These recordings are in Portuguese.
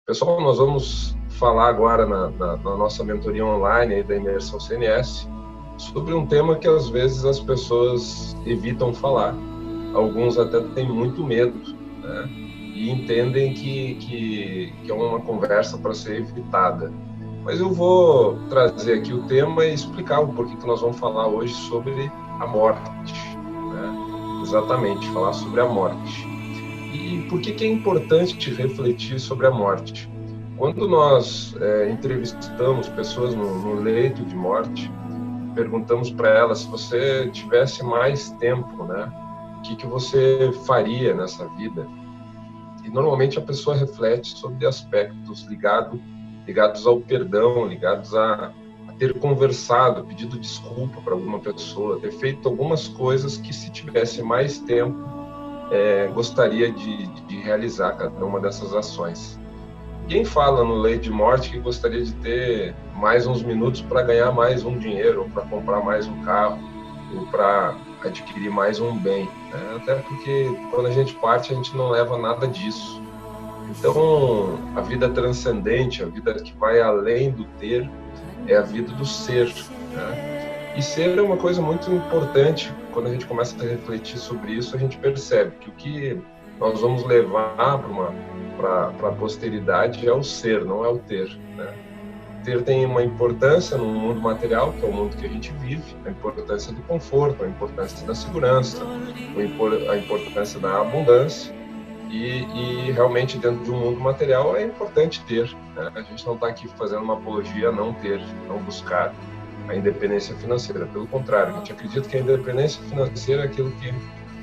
Pessoal, nós vamos falar agora na nossa mentoria online aí da Imersão CNS sobre um tema que às vezes as pessoas evitam falar. Alguns até têm muito medo, né? E entendem que é uma conversa para ser evitada. Mas eu vou trazer aqui o tema e explicar o porquê que nós vamos falar hoje sobre a morte, né? Exatamente, falar sobre a morte. E por que é importante refletir sobre a morte? Quando nós entrevistamos pessoas no leito de morte, perguntamos para elas: se você tivesse mais tempo, né, o que você faria nessa vida? E normalmente a pessoa reflete sobre aspectos ligados ao perdão, ligados a ter conversado, pedido desculpa para alguma pessoa, ter feito algumas coisas que, se tivesse mais tempo, gostaria de realizar cada uma dessas ações. Quem fala no leito de morte que gostaria de ter mais uns minutos para ganhar mais um dinheiro, ou para comprar mais um carro, ou para adquirir mais um bem, né? Até porque quando a gente parte, a gente não leva nada disso. Então, a vida transcendente, a vida que vai além do ter, é a vida do ser, né? E ser é uma coisa muito importante. Quando a gente começa a refletir sobre isso, a gente percebe que o que nós vamos levar para a posteridade é o ser, não é o ter, né? Ter tem uma importância no mundo material, que é o mundo que a gente vive, a importância do conforto, a importância da segurança, a importância da abundância, e realmente dentro de um mundo material é importante ter, né? A gente não está aqui fazendo uma apologia a não ter, não buscar a independência financeira. Pelo contrário, a gente acredita que a independência financeira é aquilo que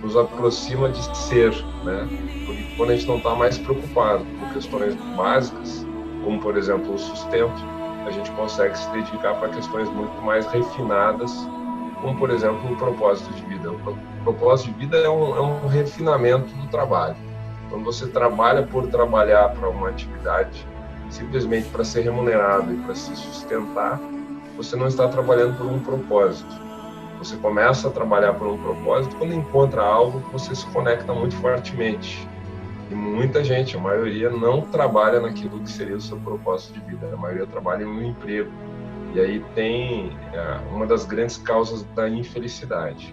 nos aproxima de ser, né? Porque quando a gente não está mais preocupado com questões básicas, como, por exemplo, o sustento, a gente consegue se dedicar para questões muito mais refinadas, como, por exemplo, o propósito de vida. O propósito de vida é um refinamento do trabalho. Quando você trabalha por trabalhar para uma atividade, simplesmente para ser remunerado e para se sustentar, você não está trabalhando por um propósito. Você começa a trabalhar por um propósito quando encontra algo que você se conecta muito fortemente. E muita gente, a maioria, não trabalha naquilo que seria o seu propósito de vida. A maioria trabalha em um emprego. E aí tem uma das grandes causas da infelicidade.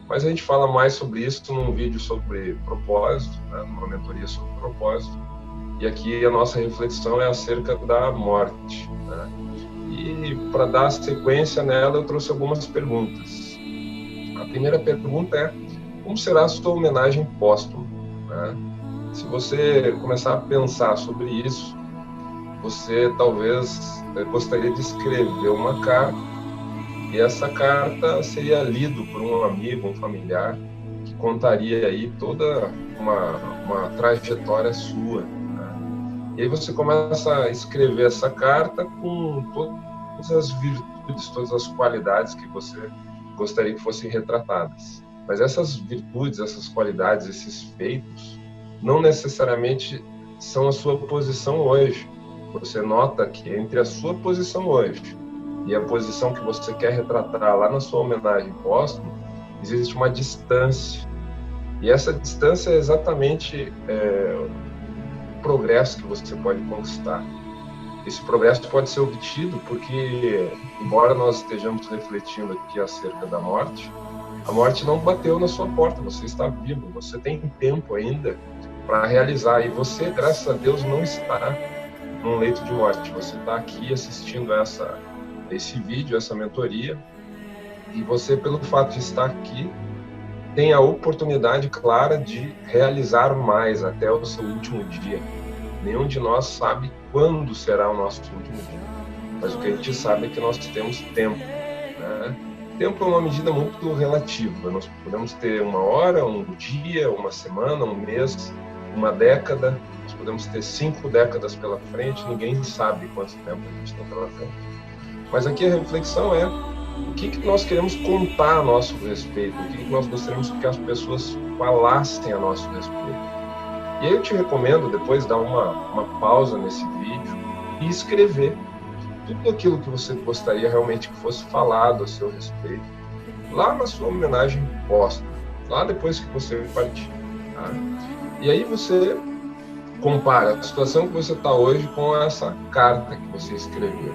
Mas a gente fala mais sobre isso num vídeo sobre propósito, né, numa mentoria sobre propósito. E aqui a nossa reflexão é acerca da morte, né? E para dar sequência nela, eu trouxe algumas perguntas. A primeira pergunta é: como será a sua homenagem póstuma, né? Se você começar a pensar sobre isso, você talvez gostaria de escrever uma carta, e essa carta seria lida por um amigo, um familiar, que contaria aí toda uma trajetória sua, né? E aí você começa a escrever essa carta com todas as virtudes, todas as qualidades que você gostaria que fossem retratadas. Mas essas virtudes, essas qualidades, esses feitos, não necessariamente são a sua posição hoje. Você nota que entre a sua posição hoje e a posição que você quer retratar lá na sua homenagem póstuma, existe uma distância. E essa distância é exatamente o progresso que você pode conquistar. Esse progresso pode ser obtido porque, embora nós estejamos refletindo aqui acerca da morte, a morte não bateu na sua porta, você está vivo, você tem tempo ainda para realizar. E você, graças a Deus, não está num leito de morte. Você está aqui assistindo esse vídeo, essa mentoria, e você, pelo fato de estar aqui, tem a oportunidade clara de realizar mais até o seu último dia. Nenhum de nós sabe quando será o nosso último dia, mas o que a gente sabe é que nós temos tempo, né? Tempo é uma medida muito relativa. Nós podemos ter uma hora, um dia, uma semana, um mês, uma década. Nós podemos ter 5 décadas pela frente. Ninguém sabe quanto tempo a gente tem pela frente. Mas aqui a reflexão é: o que nós queremos contar a nosso respeito? O que nós gostaríamos que as pessoas falassem a nosso respeito? E aí eu te recomendo depois dar uma pausa nesse vídeo e escrever tudo aquilo que você gostaria realmente que fosse falado a seu respeito lá na sua homenagem póstuma, lá depois que você partir, tá? E aí você compara a situação que você está hoje com essa carta que você escreveu.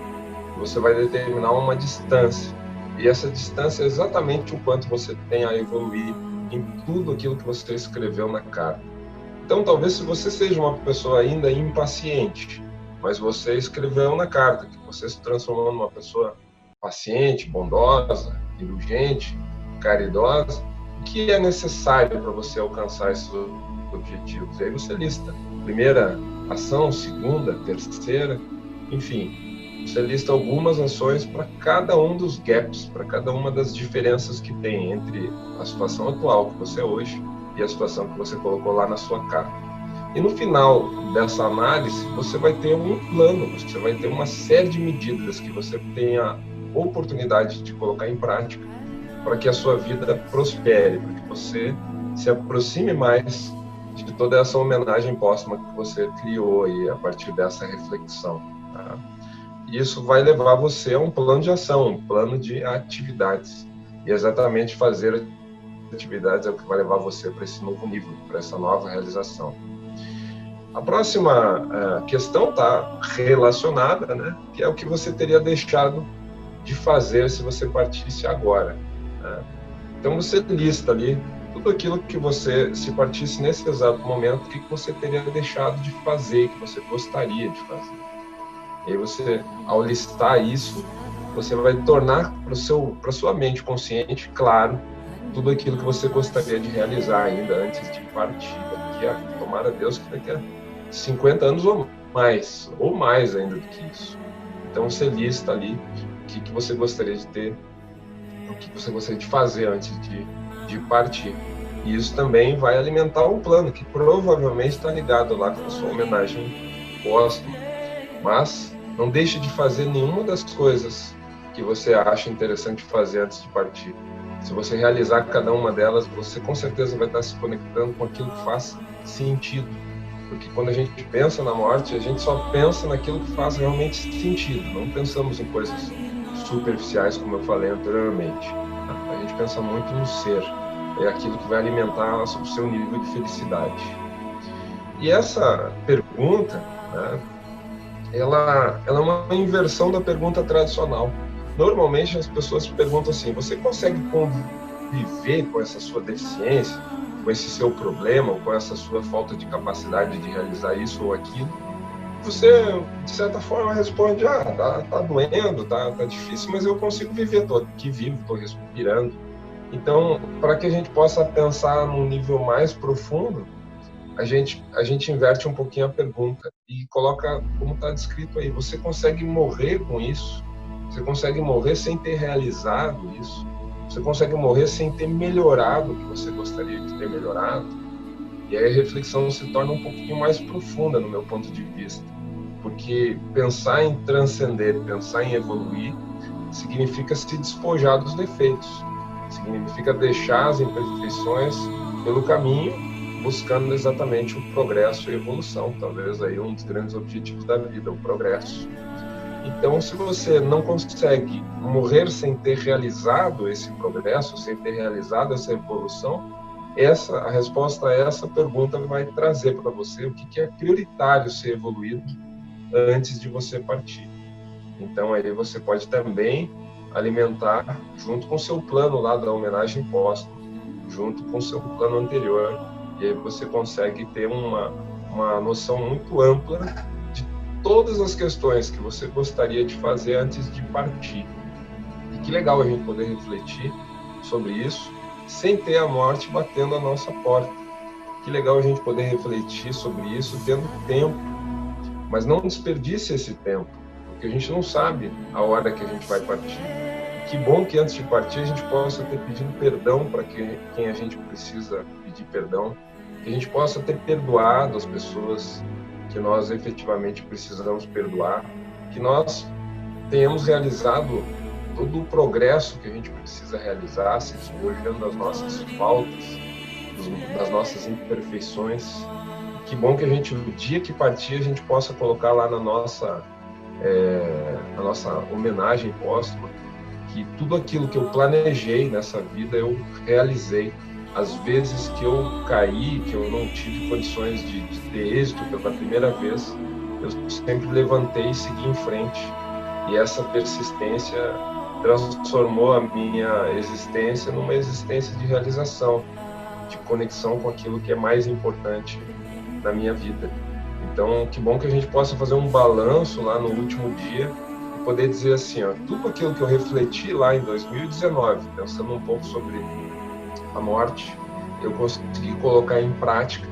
Você vai determinar uma distância. E essa distância é exatamente o quanto você tem a evoluir em tudo aquilo que você escreveu na carta. Então, talvez se você seja uma pessoa ainda impaciente, mas você escreveu na carta que você se transformou numa pessoa paciente, bondosa, indulgente, caridosa, o que é necessário para você alcançar esses objetivos? E aí você lista primeira ação, segunda, terceira, enfim, você lista algumas ações para cada um dos gaps, para cada uma das diferenças que tem entre a situação atual que você é hoje e a situação que você colocou lá na sua carta. E no final dessa análise, você vai ter um plano, você vai ter uma série de medidas que você tenha oportunidade de colocar em prática para que a sua vida prospere, para que você se aproxime mais de toda essa homenagem póstuma que você criou aí a partir dessa reflexão. Tá? E isso vai levar você a um plano de ação, um plano de atividades. E exatamente fazer atividades é o que vai levar você para esse novo nível, para essa nova realização. A próxima questão está relacionada, né? Que é o que você teria deixado de fazer se você partisse agora. Né? Então você lista ali tudo aquilo que você, se partisse nesse exato momento, o que você teria deixado de fazer, que você gostaria de fazer. E aí você, ao listar isso, você vai tornar para a sua mente consciente, claro, tudo aquilo que você gostaria de realizar ainda antes de partir. Tomara a Deus que daqui a 50 anos ou mais ainda do que isso. Então você lista ali o que você gostaria de ter, o que você gostaria de fazer antes de partir. E isso também vai alimentar um plano que provavelmente está ligado lá com a sua homenagem póstuma. Mas não deixe de fazer nenhuma das coisas que você acha interessante fazer antes de partir. Se você realizar cada uma delas, você com certeza vai estar se conectando com aquilo que faz sentido. Porque quando a gente pensa na morte, a gente só pensa naquilo que faz realmente sentido. Não pensamos em coisas superficiais, como eu falei anteriormente. A gente pensa muito no ser. É aquilo que vai alimentar o seu nível de felicidade. E essa pergunta, né, ela é uma inversão da pergunta tradicional. Normalmente as pessoas perguntam assim: você consegue conviver com essa sua deficiência, com esse seu problema, ou com essa sua falta de capacidade de realizar isso ou aquilo? Você, de certa forma, responde: tá doendo, tá difícil, mas eu consigo viver, tô aqui vivo, tô respirando. Então, para que a gente possa pensar num nível mais profundo, a gente inverte um pouquinho a pergunta e coloca como está descrito aí: você consegue morrer com isso? Você consegue morrer sem ter realizado isso? Você consegue morrer sem ter melhorado o que você gostaria de ter melhorado? E aí a reflexão se torna um pouquinho mais profunda no meu ponto de vista, porque pensar em transcender, pensar em evoluir, significa se despojar dos defeitos, significa deixar as imperfeições pelo caminho, buscando exatamente o progresso e a evolução, talvez aí um dos grandes objetivos da vida, o progresso. Então, se você não consegue morrer sem ter realizado esse progresso, sem ter realizado essa evolução, a resposta a essa pergunta vai trazer para você o que é prioritário ser evoluído antes de você partir. Então, aí você pode também alimentar, junto com o seu plano lá da homenagem póstuma, junto com o seu plano anterior, e aí você consegue ter uma noção muito ampla de todas as questões que você gostaria de fazer antes de partir. E que legal a gente poder refletir sobre isso sem ter a morte batendo a nossa porta. Que legal a gente poder refletir sobre isso tendo tempo, mas não desperdice esse tempo, porque a gente não sabe a hora que a gente vai partir. Que bom que antes de partir a gente possa ter pedido perdão para quem a gente precisa pedir perdão, que a gente possa ter perdoado as pessoas que nós efetivamente precisamos perdoar, que nós tenhamos realizado todo o progresso que a gente precisa realizar, se despojando das nossas faltas, das nossas imperfeições. Que bom que a gente, no dia que partir, a gente possa colocar lá na nossa homenagem póstuma, que tudo aquilo que eu planejei nessa vida eu realizei, as vezes que eu caí, que eu não tive condições de ter êxito pela primeira vez, eu sempre levantei e segui em frente. E essa persistência transformou a minha existência numa existência de realização, de conexão com aquilo que é mais importante na minha vida. Então, que bom que a gente possa fazer um balanço lá no último dia e poder dizer assim, ó, tudo aquilo que eu refleti lá em 2019, pensando um pouco sobre a morte, eu consegui colocar em prática,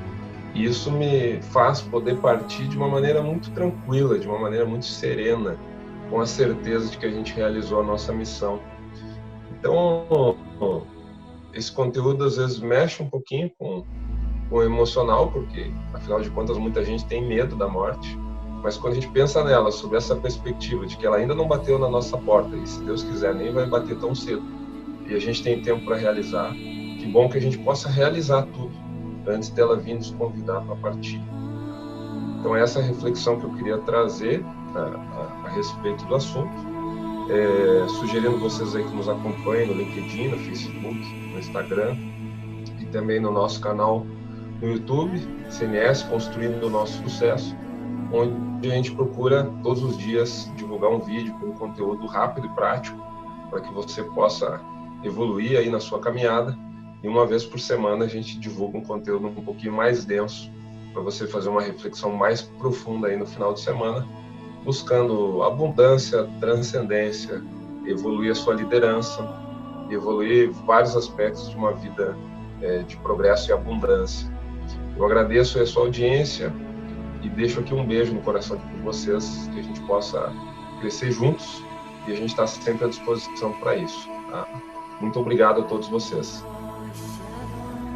e isso me faz poder partir de uma maneira muito tranquila, de uma maneira muito serena, com a certeza de que a gente realizou a nossa missão. Então, esse conteúdo às vezes mexe um pouquinho com o emocional, porque afinal de contas muita gente tem medo da morte, mas quando a gente pensa nela, sobre essa perspectiva de que ela ainda não bateu na nossa porta, e se Deus quiser nem vai bater tão cedo, e a gente tem tempo para realizar, que bom que a gente possa realizar tudo antes dela vir nos convidar para partir. Então essa é a reflexão que eu queria trazer a respeito do assunto, sugerindo vocês aí que nos acompanhem no LinkedIn, no Facebook, no Instagram e também no nosso canal no YouTube, CNS Construindo o Nosso Sucesso, onde a gente procura todos os dias divulgar um vídeo com um conteúdo rápido e prático para que você possa evoluir aí na sua caminhada, e uma vez por semana a gente divulga um conteúdo um pouquinho mais denso para você fazer uma reflexão mais profunda aí no final de semana, buscando abundância, transcendência, evoluir a sua liderança, evoluir vários aspectos de uma vida de progresso e abundância. Eu agradeço a sua audiência e deixo aqui um beijo no coração de vocês, que a gente possa crescer juntos, e a gente está sempre à disposição para isso. Tá? Muito obrigado a todos vocês.